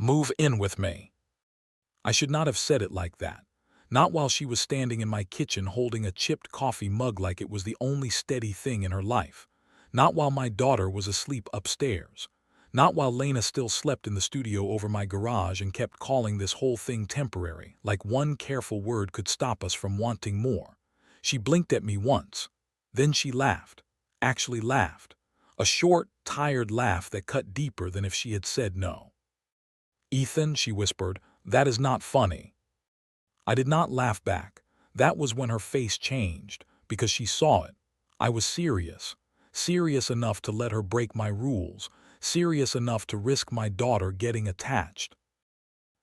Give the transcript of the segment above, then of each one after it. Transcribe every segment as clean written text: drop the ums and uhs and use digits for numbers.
Move in with me. I should not have said it like that. Not while she was standing in my kitchen holding a chipped coffee mug like it was the only steady thing in her life. Not while my daughter was asleep upstairs. Not while Lena still slept in the studio over my garage and kept calling this whole thing temporary, like one careful word could stop us from wanting more. She blinked at me once. Then she laughed. Actually laughed. A short, tired laugh that cut deeper than if she had said no. "Ethan," she whispered, "that is not funny." I did not laugh back. That was when her face changed, because she saw it. I was serious. Serious enough to let her break my rules. Serious enough to risk my daughter getting attached.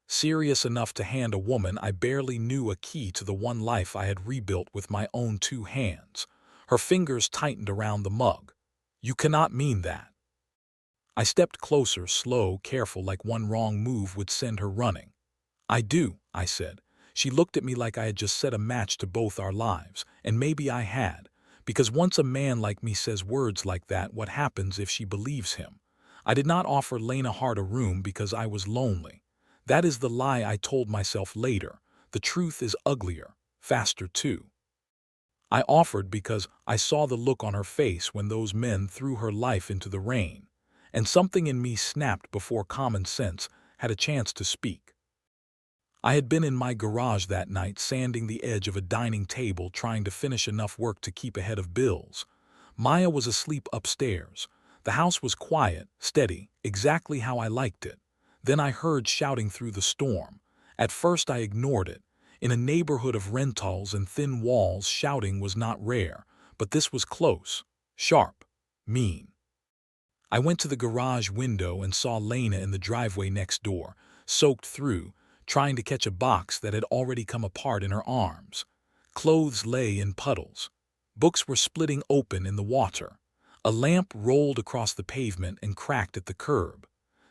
Serious enough to hand a woman I barely knew a key to the one life I had rebuilt with my own 2 hands. Her fingers tightened around the mug. "You cannot mean that." I stepped closer, slow, careful, like one wrong move would send her running. "I do," I said. She looked at me like I had just set a match to both our lives, and maybe I had, because once a man like me says words like that, what happens if she believes him? I did not offer Lena Hart a room because I was lonely. That is the lie I told myself later. The truth is uglier, faster too. I offered because I saw the look on her face when those men threw her life into the rain, and something in me snapped before common sense had a chance to speak. I had been in my garage that night sanding the edge of a dining table trying to finish enough work to keep ahead of bills. Maya was asleep upstairs. The house was quiet, steady, exactly how I liked it. Then I heard shouting through the storm. At first I ignored it. In a neighborhood of rentals and thin walls, shouting was not rare, but this was close, sharp, mean. I went to the garage window and saw Lena in the driveway next door, soaked through, trying to catch a box that had already come apart in her arms. Clothes lay in puddles. Books were splitting open in the water. A lamp rolled across the pavement and cracked at the curb.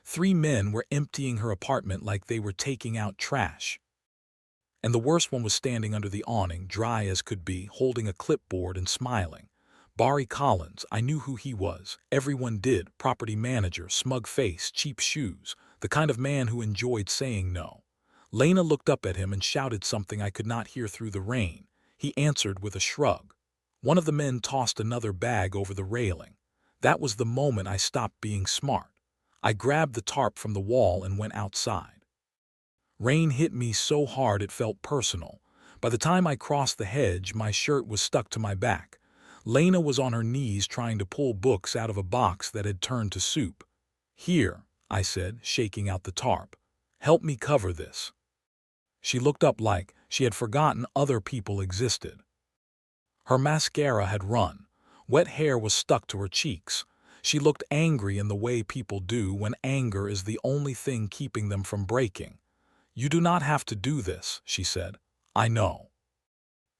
3 men were emptying her apartment like they were taking out trash. And the worst one was standing under the awning, dry as could be, holding a clipboard and smiling. Barry Collins, I knew who he was. Everyone did. Property manager, smug face, cheap shoes. The kind of man who enjoyed saying no. Lena looked up at him and shouted something I could not hear through the rain. He answered with a shrug. One of the men tossed another bag over the railing. That was the moment I stopped being smart. I grabbed the tarp from the wall and went outside. Rain hit me so hard it felt personal. By the time I crossed the hedge, my shirt was stuck to my back. Lena was on her knees trying to pull books out of a box that had turned to soup. "Here," I said, shaking out the tarp. "Help me cover this." She looked up like she had forgotten other people existed. Her mascara had run. Wet hair was stuck to her cheeks. She looked angry in the way people do when anger is the only thing keeping them from breaking. "You do not have to do this," she said. "I know."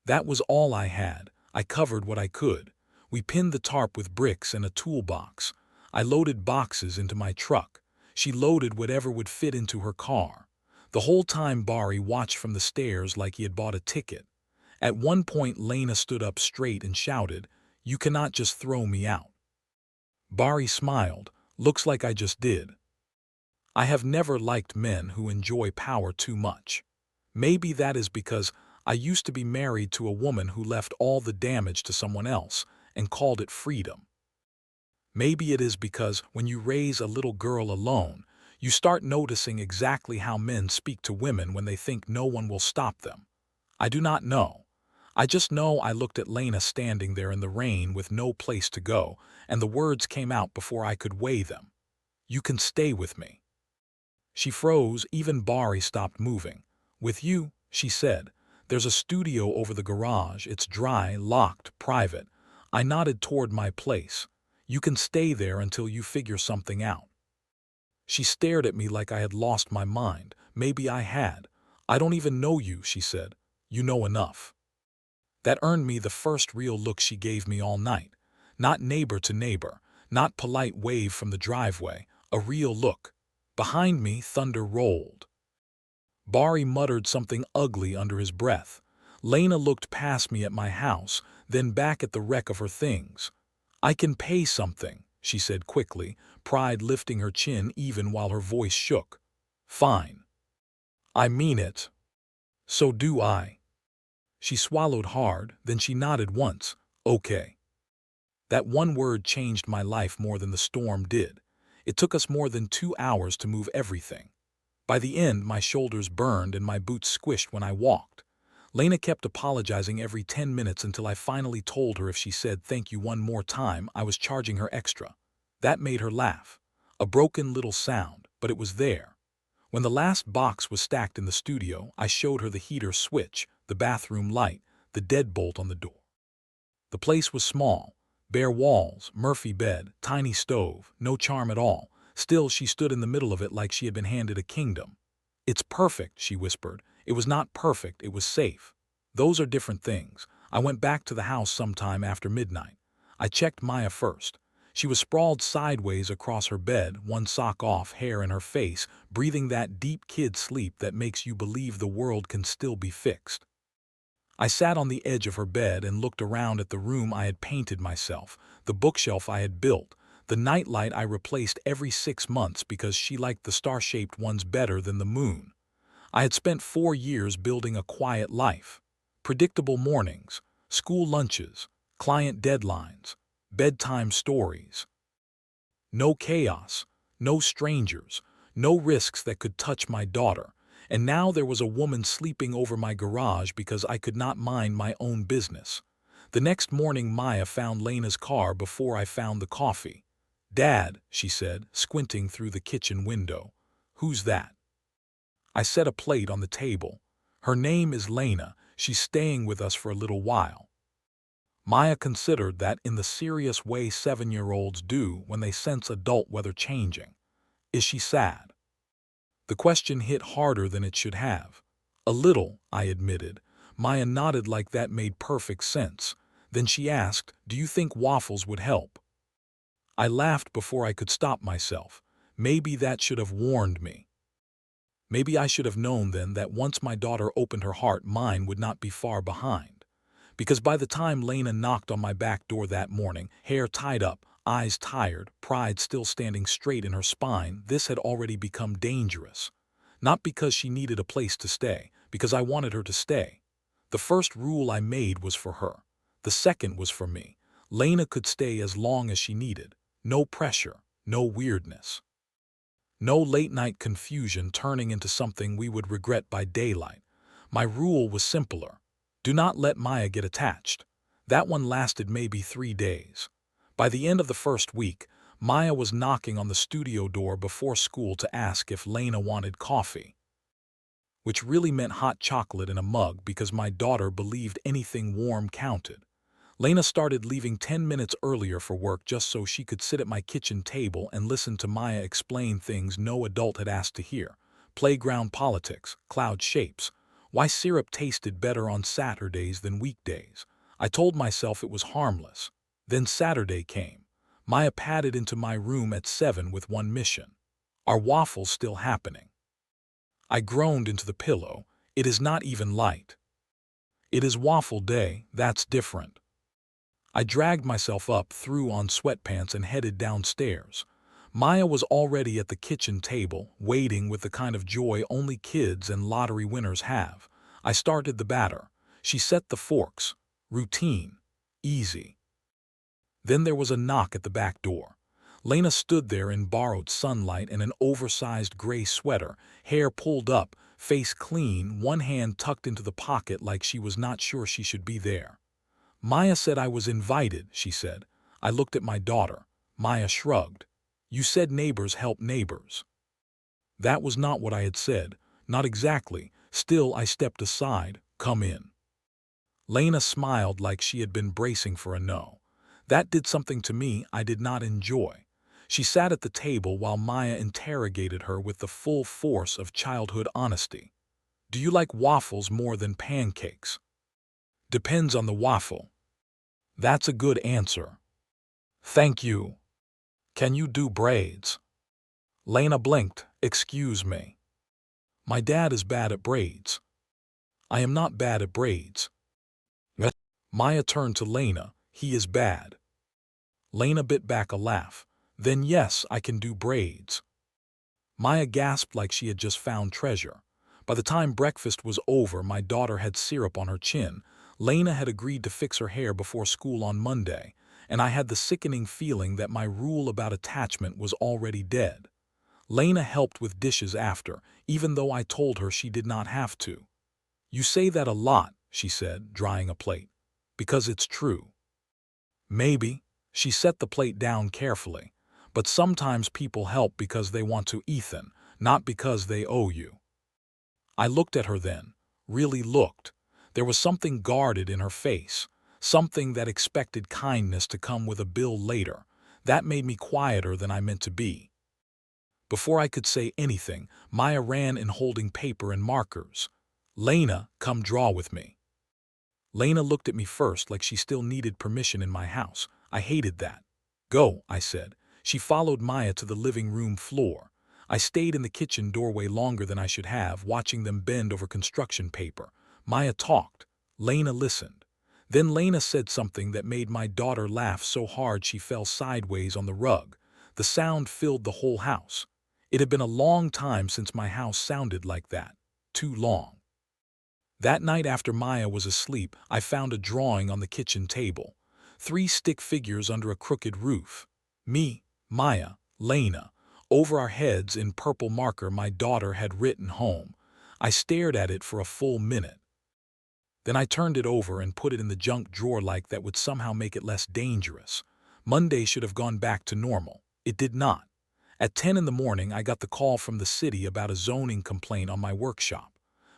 That was all I had. I covered what I could. We pinned the tarp with bricks and a toolbox. I loaded boxes into my truck. She loaded whatever would fit into her car. The whole time Barry watched from the stairs like he had bought a ticket. At one point Lena stood up straight and shouted, "You cannot just throw me out." Barry smiled. "Looks like I just did." I have never liked men who enjoy power too much. Maybe that is because I used to be married to a woman who left all the damage to someone else and called it freedom. Maybe it is because when you raise a little girl alone, you start noticing exactly how men speak to women when they think no one will stop them. I do not know. I just know I looked at Lena standing there in the rain with no place to go, and the words came out before I could weigh them. "You can stay with me." She froze. Even Barry stopped moving. "With you," she said. "There's a studio over the garage. It's dry, locked, private." I nodded toward my place. "You can stay there until you figure something out." She stared at me like I had lost my mind. Maybe I had. "I don't even know you," she said. "You know enough." That earned me the first real look she gave me all night. Not neighbor to neighbor, not polite wave from the driveway, a real look. Behind me, thunder rolled. Barry muttered something ugly under his breath. Lena looked past me at my house, then back at the wreck of her things. "I can pay something," she said quickly, pride lifting her chin even while her voice shook. Fine. I mean it. So do I. She swallowed hard, then she nodded once. Okay. That one word changed my life more than the storm did. It took us more than 2 hours to move everything. By the end, my shoulders burned and my boots squished when I walked. Lena kept apologizing every 10 minutes until I finally told her if she said thank you one more time, I was charging her extra. That made her laugh. A broken little sound, but it was there. When the last box was stacked in the studio, I showed her the heater switch, the bathroom light, the deadbolt on the door. The place was small. Bare walls, Murphy bed, tiny stove, no charm at all. Still, she stood in the middle of it like she had been handed a kingdom. It's perfect, she whispered. It was not perfect, it was safe. Those are different things. I went back to the house sometime after midnight. I checked Maya first. She was sprawled sideways across her bed, one sock off, hair in her face, breathing that deep kid sleep that makes you believe the world can still be fixed. I sat on the edge of her bed and looked around at the room I had painted myself, the bookshelf I had built, the nightlight I replaced every 6 months because she liked the star-shaped ones better than the moon. I had spent 4 years building a quiet life. Predictable mornings, school lunches, client deadlines, bedtime stories. No chaos, no strangers, no risks that could touch my daughter. And now there was a woman sleeping over my garage because I could not mind my own business. The next morning Maya found Lena's car before I found the coffee. "Dad," she said, squinting through the kitchen window. "Who's that?" I set a plate on the table. "Her name is Lena. She's staying with us for a little while." Maya considered that in the serious way 7-year-olds do when they sense adult weather changing. "Is she sad?" The question hit harder than it should have. "A little," I admitted. Maya nodded like that made perfect sense. Then she asked, "Do you think waffles would help?" I laughed before I could stop myself. Maybe that should have warned me. Maybe I should have known then that once my daughter opened her heart, mine would not be far behind. Because by the time Lena knocked on my back door that morning, hair tied up, eyes tired, pride still standing straight in her spine, this had already become dangerous. Not because she needed a place to stay, because I wanted her to stay. The first rule I made was for her. The second was for me. Lena could stay as long as she needed. No pressure, no weirdness. No late-night confusion turning into something we would regret by daylight. My rule was simpler. Do not let Maya get attached. That one lasted maybe 3 days. By the end of the first week, Maya was knocking on the studio door before school to ask if Lena wanted coffee. Which really meant hot chocolate in a mug because my daughter believed anything warm counted. Lena started leaving 10 minutes earlier for work just so she could sit at my kitchen table and listen to Maya explain things no adult had asked to hear. Playground politics, cloud shapes, why syrup tasted better on Saturdays than weekdays. I told myself it was harmless. Then Saturday came. Maya padded into my room at 7 with one mission. Are waffles still happening? I groaned into the pillow. It is not even light. It is waffle day, that's different. I dragged myself up, threw on sweatpants and headed downstairs. Maya was already at the kitchen table, waiting with the kind of joy only kids and lottery winners have. I started the batter. She set the forks. Routine. Easy. Then there was a knock at the back door. Lena stood there in borrowed sunlight and an oversized gray sweater, hair pulled up, face clean, one hand tucked into the pocket like she was not sure she should be there. "Maya said I was invited," she said. I looked at my daughter. Maya shrugged. "You said neighbors help neighbors." That was not what I had said. Not exactly. Still, I stepped aside. "Come in." Lena smiled like she had been bracing for a no. That did something to me I did not enjoy. She sat at the table while Maya interrogated her with the full force of childhood honesty. "Do you like waffles more than pancakes?" "Depends on the waffle." "That's a good answer." "Thank you." "Can you do braids?" Lena blinked. "Excuse me." "My dad is bad at braids." "I am not bad at braids." Maya turned to Lena. "He is bad." Lena bit back a laugh. "Then yes, I can do braids." Maya gasped like she had just found treasure. By the time breakfast was over, my daughter had syrup on her chin. Lena had agreed to fix her hair before school on Monday, and I had the sickening feeling that my rule about attachment was already dead. Lena helped with dishes after, even though I told her she did not have to. "You say that a lot," she said, drying a plate. "Because it's true." "Maybe." She set the plate down carefully. "But sometimes people help because they want to, Ethan, not because they owe you." I looked at her then, really looked. There was something guarded in her face, something that expected kindness to come with a bill later. That made me quieter than I meant to be. Before I could say anything, Maya ran in holding paper and markers. "Lena, come draw with me." Lena looked at me first like she still needed permission in my house. I hated that. "Go," I said. She followed Maya to the living room floor. I stayed in the kitchen doorway longer than I should have, watching them bend over construction paper. Maya talked. Lena listened. Then Lena said something that made my daughter laugh so hard she fell sideways on the rug. The sound filled the whole house. It had been a long time since my house sounded like that. Too long. That night after Maya was asleep, I found a drawing on the kitchen table. 3 stick figures under a crooked roof. Me, Maya, Lena. Over our heads in purple marker my daughter had written home. I stared at it for a full minute. Then I turned it over and put it in the junk drawer like that would somehow make it less dangerous. Monday should have gone back to normal. It did not. At 10 in the morning I got the call from the city about a zoning complaint on my workshop.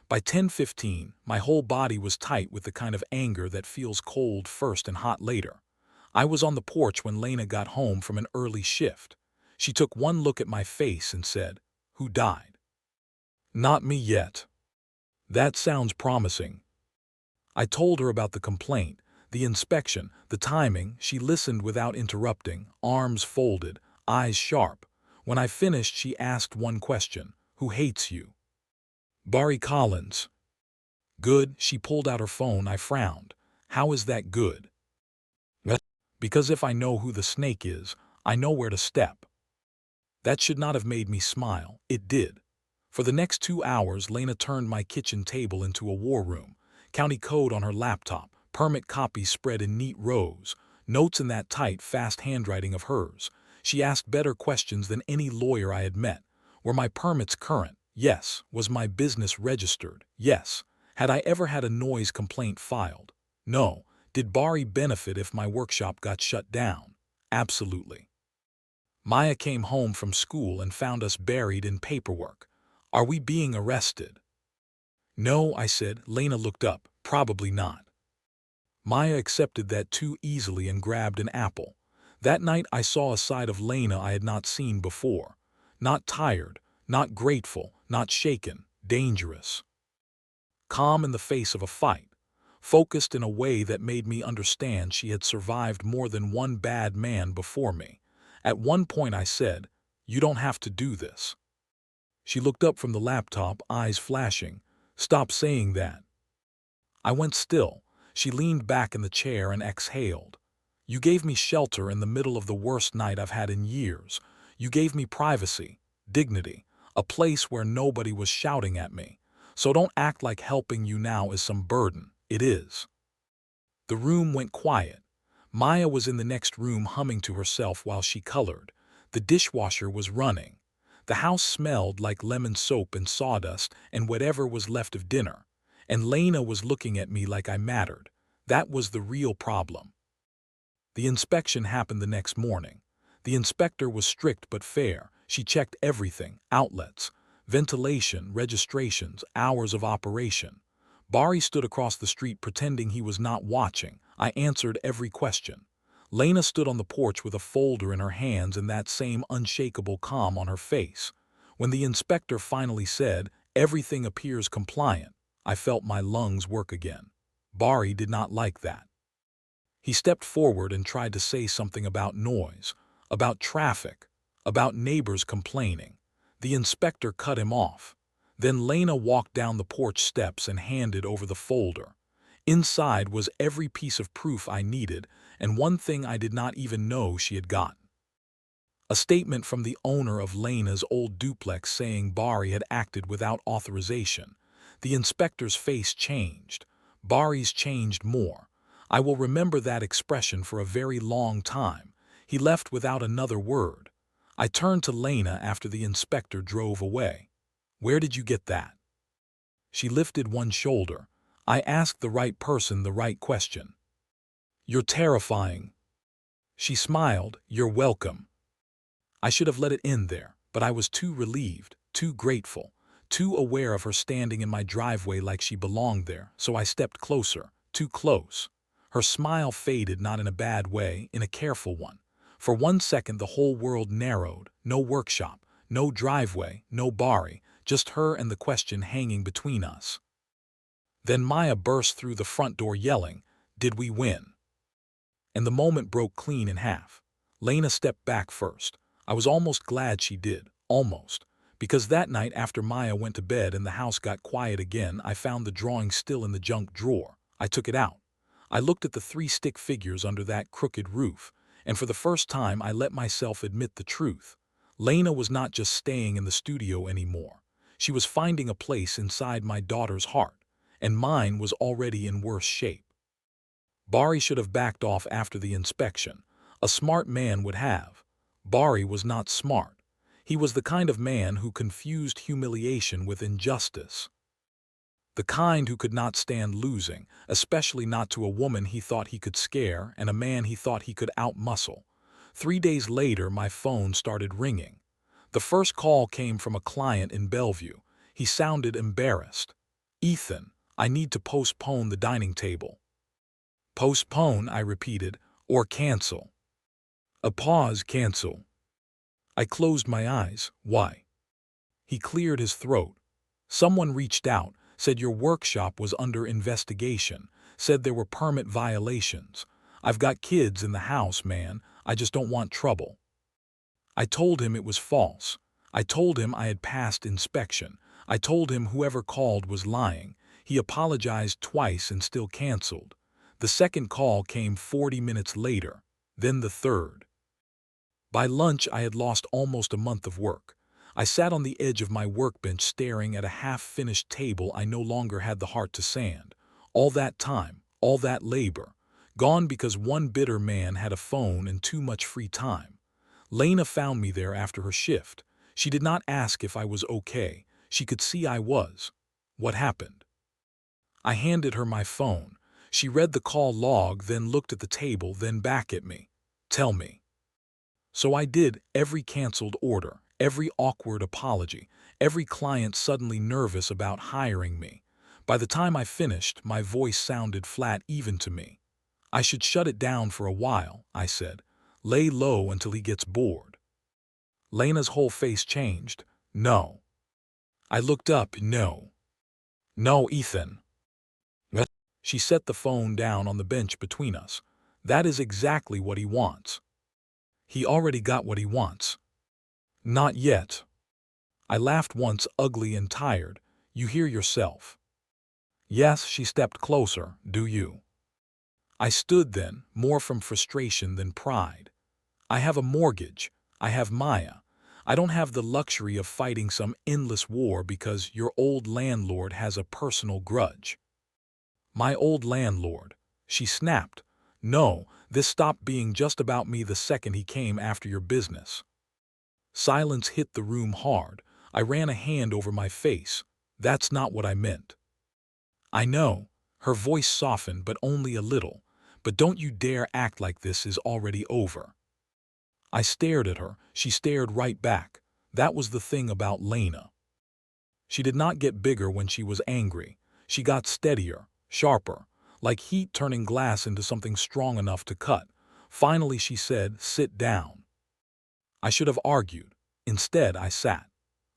By 10:15, my whole body was tight with the kind of anger that feels cold first and hot later. I was on the porch when Lena got home from an early shift. She took one look at my face and said, "Who died?" "Not me yet." "That sounds promising." I told her about the complaint, the inspection, the timing. She listened without interrupting, arms folded, eyes sharp. When I finished, she asked one question: "Who hates you?" "Barry Collins." "Good." She pulled out her phone. I frowned. "How is that good?" "Because if I know who the snake is, I know where to step." That should not have made me smile. It did. For the next 2 hours, Lena turned my kitchen table into a war room. County code on her laptop, permit copies spread in neat rows, notes in that tight, fast handwriting of hers. She asked better questions than any lawyer I had met. Were my permits current? Yes. Was my business registered? Yes. Had I ever had a noise complaint filed? No. Did Barry benefit if my workshop got shut down? Absolutely. Maya came home from school and found us buried in paperwork. "Are we being arrested?" "No," I said. Lena looked up. "Probably not." Maya accepted that too easily and grabbed an apple. That night I saw a side of Lena I had not seen before. Not tired, not grateful, not shaken, dangerous. Calm in the face of a fight. Focused in a way that made me understand she had survived more than one bad man before me. At one point I said, "You don't have to do this." She looked up from the laptop, eyes flashing. "Stop saying that." I went still. She leaned back in the chair and exhaled. "You gave me shelter in the middle of the worst night I've had in years. You gave me privacy, dignity, a place where nobody was shouting at me. So don't act like helping you now is some burden. It is." The room went quiet. Maya was in the next room humming to herself while she colored. The dishwasher was running. The house smelled like lemon soap and sawdust and whatever was left of dinner. And Lena was looking at me like I mattered. That was the real problem. The inspection happened the next morning. The inspector was strict but fair. She checked everything: outlets, ventilation, registrations, hours of operation. Barry stood across the street pretending he was not watching. I answered every question. Lena stood on the porch with a folder in her hands and that same unshakable calm on her face. When the inspector finally said, "Everything appears compliant," I felt my lungs work again. Barry did not like that. He stepped forward and tried to say something about noise, about traffic, about neighbors complaining. The inspector cut him off. Then Lena walked down the porch steps and handed over the folder. Inside was every piece of proof I needed and one thing I did not even know she had gotten. A statement from the owner of Lena's old duplex saying Bari had acted without authorization. The inspector's face changed. Bari's changed more. I will remember that expression for a very long time. He left without another word. I turned to Lena after the inspector drove away. Where did you get that? She lifted one shoulder. I asked the right person the right question. You're terrifying. She smiled. You're welcome. I should have let it end there, but I was too relieved, too grateful, too aware of her standing in my driveway like she belonged there, so I stepped closer, too close. Her smile faded, not in a bad way, in a careful one. For 1 second the whole world narrowed. No workshop, no driveway, no Bari, just her and the question hanging between us. Then Maya burst through the front door yelling, "Did we win?" And the moment broke clean in half. Lena stepped back first. I was almost glad she did, almost. Because that night after Maya went to bed and the house got quiet again, I found the drawing still in the junk drawer. I took it out. I looked at the 3 stick figures under that crooked roof, and for the first time I let myself admit the truth. Lena was not just staying in the studio anymore. She was finding a place inside my daughter's heart, and mine was already in worse shape. Bari should have backed off after the inspection. A smart man would have. Bari was not smart. He was the kind of man who confused humiliation with injustice. The kind who could not stand losing, especially not to a woman he thought he could scare and a man he thought he could outmuscle. 3 days later, my phone started ringing. The first call came from a client in Bellevue. He sounded embarrassed. "Ethan, I need to postpone the dining table." "Postpone," I repeated, "or cancel?" A pause. "Cancel." I closed my eyes. "Why?" He cleared his throat. "Someone reached out, said your workshop was under investigation, said there were permit violations. I've got kids in the house, man. I just don't want trouble." I told him it was false. I told him I had passed inspection. I told him whoever called was lying. He apologized twice and still canceled. The second call came 40 minutes later, then the third. By lunch, I had lost almost a month of work. I sat on the edge of my workbench staring at a half-finished table I no longer had the heart to sand. All that time, all that labor, gone because one bitter man had a phone and too much free time. Lena found me there after her shift. She did not ask if I was okay. She could see I was. "What happened?" I handed her my phone. She read the call log, then looked at the table, then back at me. "Tell me." So I did. Every canceled order, every awkward apology, every client suddenly nervous about hiring me. By the time I finished, my voice sounded flat even to me. "I should shut it down for a while," I said. "Lay low until he gets bored." Lena's whole face changed. "No." I looked up. "No. No, Ethan." She set the phone down on the bench between us. "That is exactly what he wants." "He already got what he wants." "Not yet." I laughed once, ugly and tired. "You hear yourself." "Yes." She stepped closer. "Do you?" I stood then, more from frustration than pride. "I have a mortgage. I have Maya. I don't have the luxury of fighting some endless war because your old landlord has a personal grudge." "My old landlord?" She snapped. "No, this stopped being just about me the second he came after your business." Silence hit the room hard. I ran a hand over my face. "That's not what I meant." "I know." Her voice softened, but only a little. "But don't you dare act like this is already over." I stared at her. She stared right back. That was the thing about Lena. She did not get bigger when she was angry. She got steadier, sharper, like heat turning glass into something strong enough to cut. Finally she said, "Sit down." I should have argued. Instead, I sat.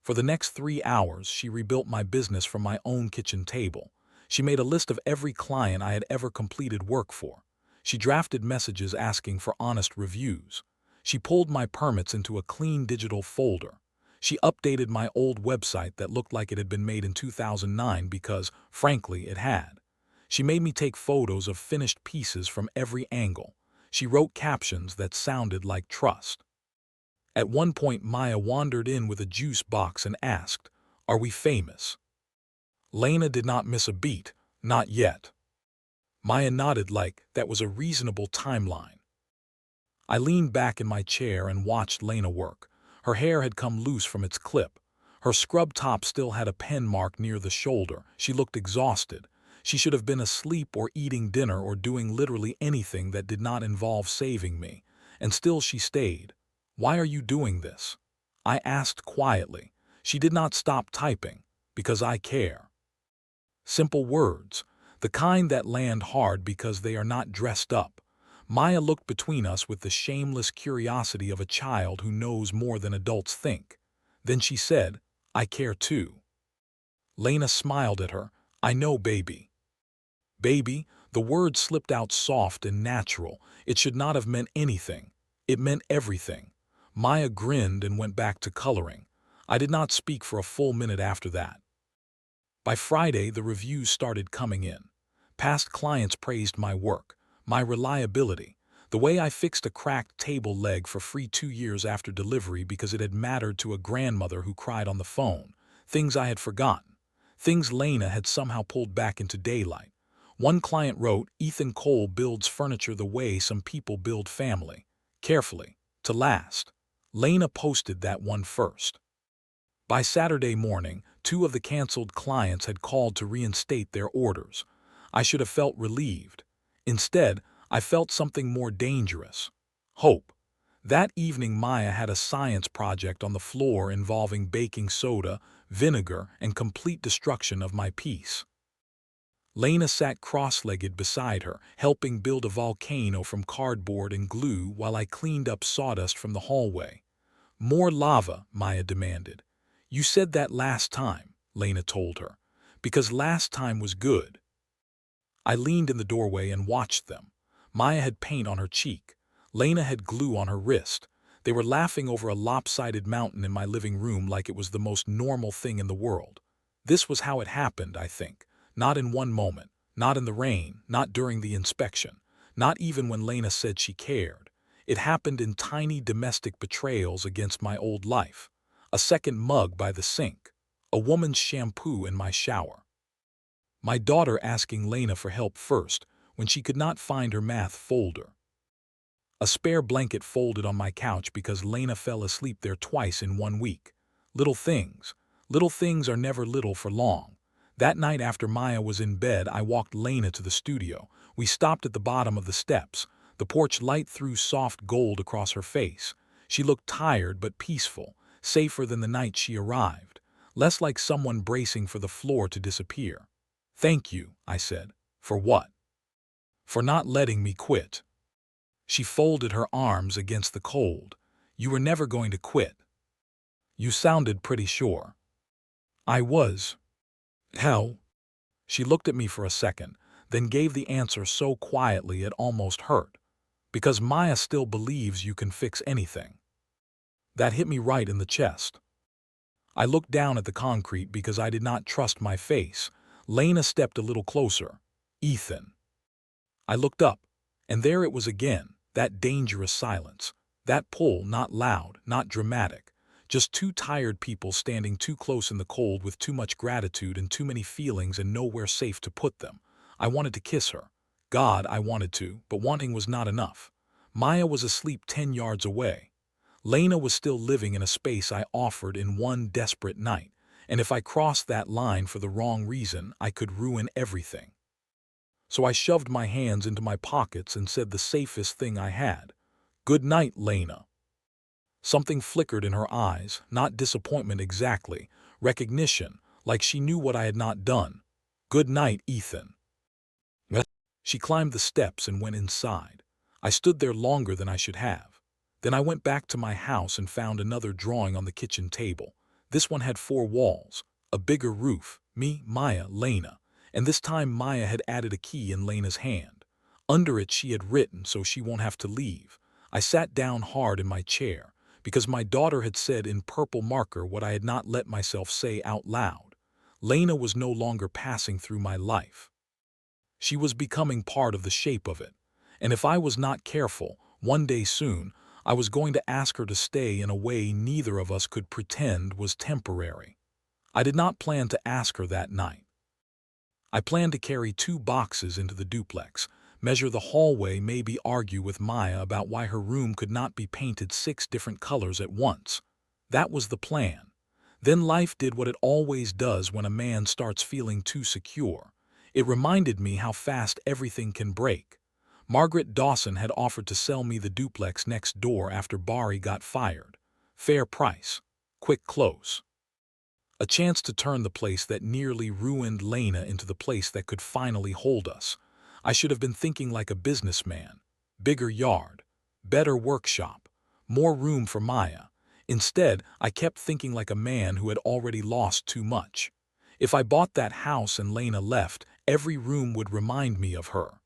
For the next 3 hours, she rebuilt my business from my own kitchen table. She made a list of every client I had ever completed work for. She drafted messages asking for honest reviews. She pulled my permits into a clean digital folder. She updated my old website that looked like it had been made in 2009 because, frankly, it had. She made me take photos of finished pieces from every angle. She wrote captions that sounded like trust. At one point, Maya wandered in with a juice box and asked, "Are we famous?" Lena did not miss a beat, not yet. Maya nodded like that was a reasonable timeline. I leaned back in my chair and watched Lena work. Her hair had come loose from its clip. Her scrub top still had a pen mark near the shoulder. She looked exhausted. She should have been asleep or eating dinner or doing literally anything that did not involve saving me. And still she stayed. "Why are you doing this?" I asked quietly. She did not stop typing. "Because I care." Simple words, the kind that land hard because they are not dressed up. Maya looked between us with the shameless curiosity of a child who knows more than adults think. Then she said, "I care too." Lena smiled at her. "I know, baby." Baby, the word slipped out soft and natural. It should not have meant anything. It meant everything. Maya grinned and went back to coloring. I did not speak for a full minute after that. By Friday, the reviews started coming in. Past clients praised my work, my reliability, the way I fixed a cracked table leg for free 2 years after delivery because it had mattered to a grandmother who cried on the phone, things I had forgotten, things Lena had somehow pulled back into daylight. One client wrote, "Ethan Cole builds furniture the way some people build family, carefully, to last." Lena posted that one first. By Saturday morning, 2 of the canceled clients had called to reinstate their orders. I should have felt relieved. Instead, I felt something more dangerous. Hope. That evening, Maya had a science project on the floor involving baking soda, vinegar, and complete destruction of my peace. Lena sat cross-legged beside her, helping build a volcano from cardboard and glue while I cleaned up sawdust from the hallway. "More lava," Maya demanded. "You said that last time," Lena told her. "Because last time was good." I leaned in the doorway and watched them. Maya had paint on her cheek. Lena had glue on her wrist. They were laughing over a lopsided mountain in my living room like it was the most normal thing in the world. This was how it happened, I think. Not in one moment, not in the rain, not during the inspection, not even when Lena said she cared. It happened in tiny domestic betrayals against my old life. A second mug by the sink. A woman's shampoo in my shower. My daughter asking Lena for help first when she could not find her math folder. A spare blanket folded on my couch because Lena fell asleep there twice in 1 week. Little things. Little things are never little for long. That night after Maya was in bed, I walked Lena to the studio. We stopped at the bottom of the steps. The porch light threw soft gold across her face. She looked tired but peaceful, safer than the night she arrived, less like someone bracing for the floor to disappear. "Thank you," I said. "For what?" "For not letting me quit." She folded her arms against the cold. "You were never going to quit." "You sounded pretty sure." "I was." "How?" She looked at me for a second, then gave the answer so quietly it almost hurt. "Because Maya still believes you can fix anything." That hit me right in the chest. I looked down at the concrete because I did not trust my face. Lena stepped a little closer. "Ethan." I looked up, and there it was again, that dangerous silence. That pull, not loud, not dramatic. Just 2 tired people standing too close in the cold with too much gratitude and too many feelings and nowhere safe to put them. I wanted to kiss her. God, I wanted to, but wanting was not enough. Maya was asleep 10 yards away. Lena was still living in a space I offered in one desperate night, and if I crossed that line for the wrong reason, I could ruin everything. So I shoved my hands into my pockets and said the safest thing I had. "Good night, Lena." Something flickered in her eyes, not disappointment exactly, recognition, like she knew what I had not done. "Good night, Ethan." She climbed the steps and went inside. I stood there longer than I should have. Then I went back to my house and found another drawing on the kitchen table. This one had 4 walls, a bigger roof, me, Maya, Lena, and this time Maya had added a key in Lena's hand. Under it she had written, "So she won't have to leave." I sat down hard in my chair, because my daughter had said in purple marker what I had not let myself say out loud. Lena was no longer passing through my life. She was becoming part of the shape of it. And if I was not careful, one day soon, I was going to ask her to stay in a way neither of us could pretend was temporary. I did not plan to ask her that night. I planned to carry 2 boxes into the duplex, measure the hallway, maybe argue with Maya about why her room could not be painted 6 different colors at once. That was the plan. Then life did what it always does when a man starts feeling too secure. It reminded me how fast everything can break. Margaret Dawson had offered to sell me the duplex next door after Bari got fired. Fair price. Quick close. A chance to turn the place that nearly ruined Lena into the place that could finally hold us. I should have been thinking like a businessman. Bigger yard, better workshop, more room for Maya. Instead, I kept thinking like a man who had already lost too much. If I bought that house and Lena left, every room would remind me of her.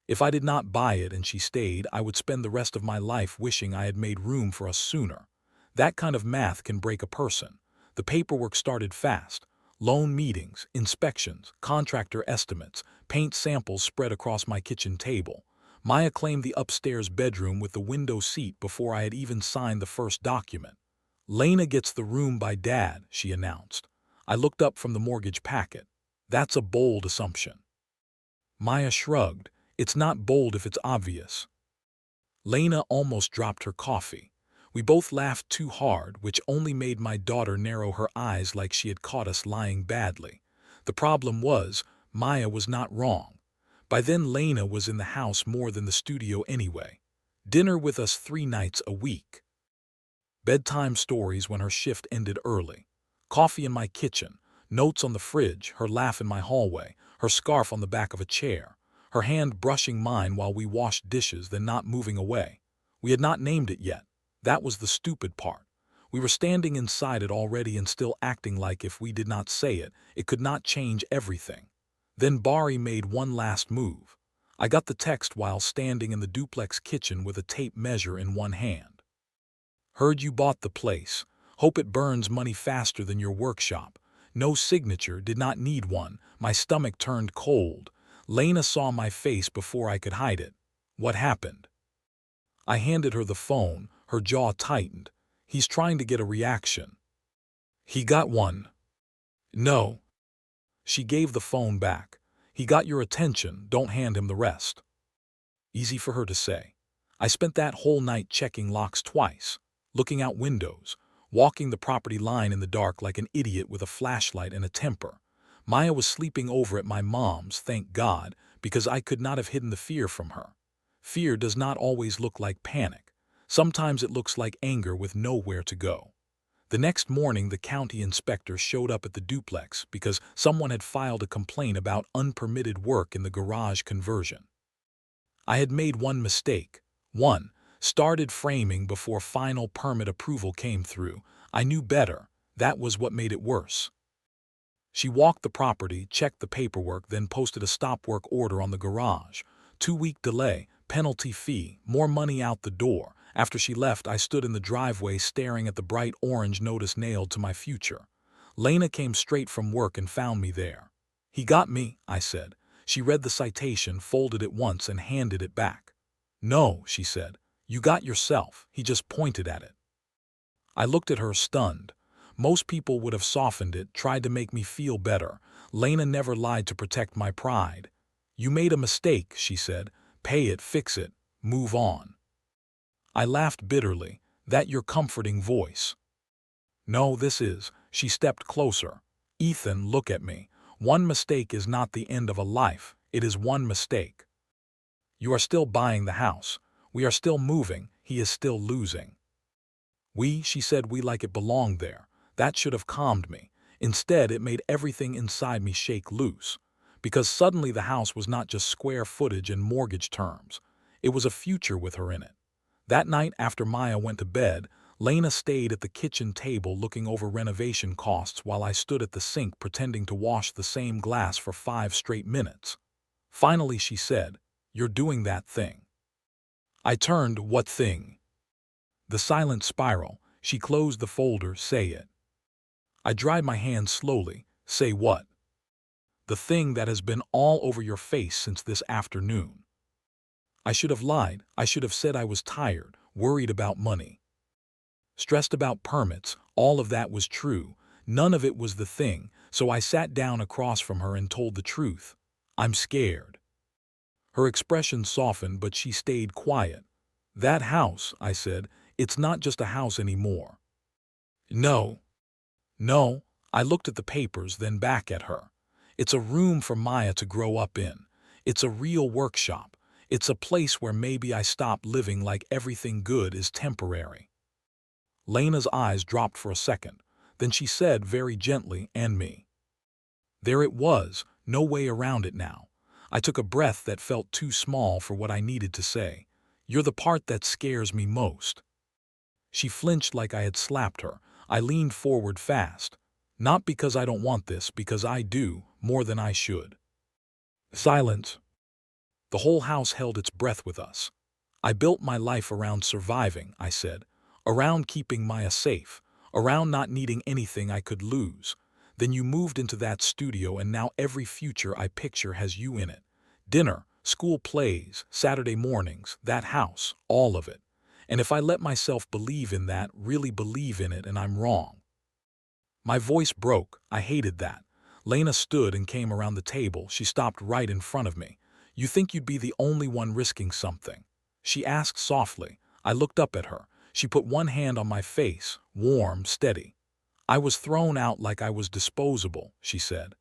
If I did not buy it and she stayed, I would spend the rest of my life wishing I had made room for us sooner. That kind of math can break a person. The paperwork started fast. Loan meetings, inspections, contractor estimates, paint samples spread across my kitchen table. Maya claimed the upstairs bedroom with the window seat before I had even signed the first document. Lena gets the room by Dad, she announced. I looked up from the mortgage packet. That's a bold assumption. Maya shrugged. It's not bold if it's obvious. Lena almost dropped her coffee. We both laughed too hard, which only made my daughter narrow her eyes like she had caught us lying badly. The problem was, Maya was not wrong. By then Lena was in the house more than the studio anyway. Dinner with us 3 nights a week. Bedtime stories when her shift ended early. Coffee in my kitchen, notes on the fridge, her laugh in my hallway, her scarf on the back of a chair, her hand brushing mine while we washed dishes, then not moving away. We had not named it yet. That was the stupid part. We were standing inside it already and still acting like if we did not say it, it could not change everything. Then Bari made one last move. I got the text while standing in the duplex kitchen with a tape measure in one hand. Heard you bought the place. Hope it burns money faster than your workshop. No signature, did not need one. My stomach turned cold. Lena saw my face before I could hide it. What happened? I handed her the phone, her jaw tightened. He's trying to get a reaction. He got one. No. She gave the phone back. He got your attention, don't hand him the rest. Easy for her to say. I spent that whole night checking locks twice, looking out windows, walking the property line in the dark like an idiot with a flashlight and a temper. Maya was sleeping over at my mom's, thank God, because I could not have hidden the fear from her. Fear does not always look like panic. Sometimes it looks like anger with nowhere to go. The next morning, the county inspector showed up at the duplex because someone had filed a complaint about unpermitted work in the garage conversion. I had made one mistake. Started framing before final permit approval came through. I knew better. That was what made it worse. She walked the property, checked the paperwork, then posted a stop work order on the garage. 2-week delay, penalty fee, more money out the door. After she left, I stood in the driveway staring at the bright orange notice nailed to my future. Lena came straight from work and found me there. He got me, I said. She read the citation, folded it once, and handed it back. No, she said. You got yourself. He just pointed at it. I looked at her, stunned. Most people would have softened it, tried to make me feel better. Lena never lied to protect my pride. You made a mistake, she said. Pay it, fix it, move on. I laughed bitterly. That your comforting voice? No, this is. She stepped closer. Ethan, look at me. One mistake is not the end of a life. It is one mistake. You are still buying the house. We are still moving. He is still losing. We, she said, we like it belonged there. That should have calmed me. Instead, it made everything inside me shake loose. Because suddenly the house was not just square footage and mortgage terms. It was a future with her in it. That night after Maya went to bed, Lena stayed at the kitchen table looking over renovation costs while I stood at the sink pretending to wash the same glass for 5 straight minutes. Finally she said, "You're doing that thing." I turned, "What thing?" The silent spiral. She closed the folder, "Say it." I dried my hand slowly. "Say what?" "The thing that has been all over your face since this afternoon." I should have lied. I should have said I was tired, worried about money, stressed about permits. All of that was true. None of it was the thing, so I sat down across from her and told the truth. I'm scared. Her expression softened, but she stayed quiet. That house, I said, it's not just a house anymore. No, no, I looked at the papers, then back at her. It's a room for Maya to grow up in. It's a real workshop. It's a place where maybe I stop living like everything good is temporary. Lena's eyes dropped for a second. Then she said very gently, and me. There it was, no way around it now. I took a breath that felt too small for what I needed to say. You're the part that scares me most. She flinched like I had slapped her. I leaned forward fast. Not because I don't want this, because I do, more than I should. Silence. The whole house held its breath with us. I built my life around surviving, I said. Around keeping Maya safe. Around not needing anything I could lose. Then you moved into that studio, and now every future I picture has you in it. Dinner, school plays, Saturday mornings, that house, all of it. And if I let myself believe in that, really believe in it, and I'm wrong. My voice broke. I hated that. Lena stood and came around the table. She stopped right in front of me. You think you'd be the only one risking something? She asked softly. I looked up at her. She put one hand on my face, warm, steady. I was thrown out like I was disposable, she said.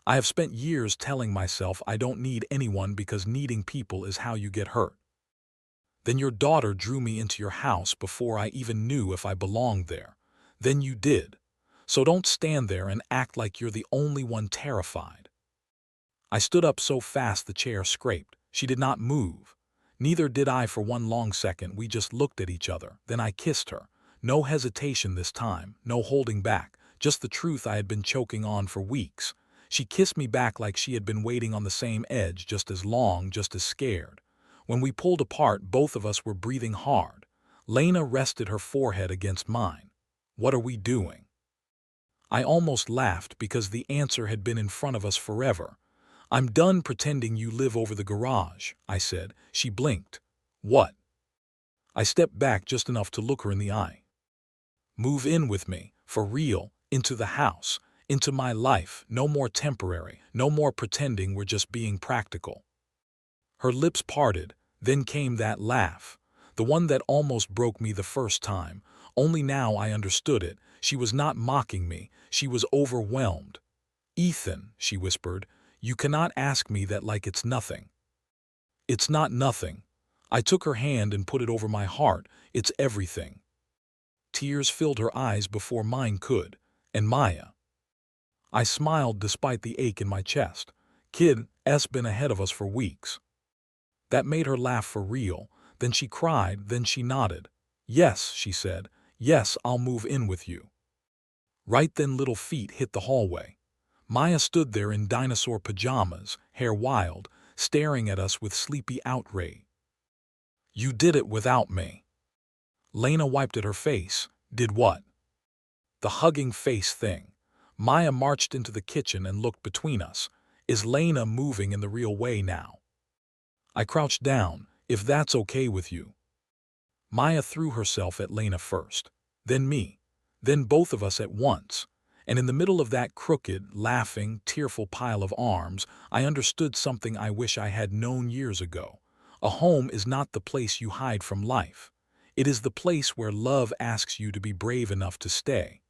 I have spent years telling myself I don't need anyone because needing people is how you get hurt. Then your daughter drew me into your house before I even knew if I belonged there. Then you did. So don't stand there and act like you're the only one terrified. I stood up so fast the chair scraped. She did not move. Neither did I for one long second. We just looked at each other. Then I kissed her. No hesitation this time, no holding back, just the truth I had been choking on for weeks. She kissed me back like she had been waiting on the same edge, just as long, just as scared. When we pulled apart, both of us were breathing hard. Lena rested her forehead against mine. What are we doing? I almost laughed because the answer had been in front of us forever. I'm done pretending you live over the garage, I said. She blinked. What? I stepped back just enough to look her in the eye. Move in with me, for real, into the house, into my life. No more temporary, no more pretending we're just being practical. Her lips parted, then came that laugh, the one that almost broke me the first time. Only now I understood it. She was not mocking me, she was overwhelmed. Ethan, she whispered, you cannot ask me that like it's nothing. It's not nothing. I took her hand and put it over my heart. It's everything. Tears filled her eyes before mine could. And Maya. I smiled despite the ache in my chest. Kid's been ahead of us for weeks. That made her laugh for real. Then she cried, then she nodded. Yes, she said. Yes, I'll move in with you. Right then little feet hit the hallway. Maya stood there in dinosaur pajamas, hair wild, staring at us with sleepy outrage. You did it without me. Lena wiped at her face. Did what? The hugging face thing. Maya marched into the kitchen and looked between us. Is Lena moving in the real way now? I crouched down. If that's okay with you. Maya threw herself at Lena first, then me, then both of us at once. And in the middle of that crooked, laughing, tearful pile of arms, I understood something I wish I had known years ago. A home is not the place you hide from life. It is the place where love asks you to be brave enough to stay.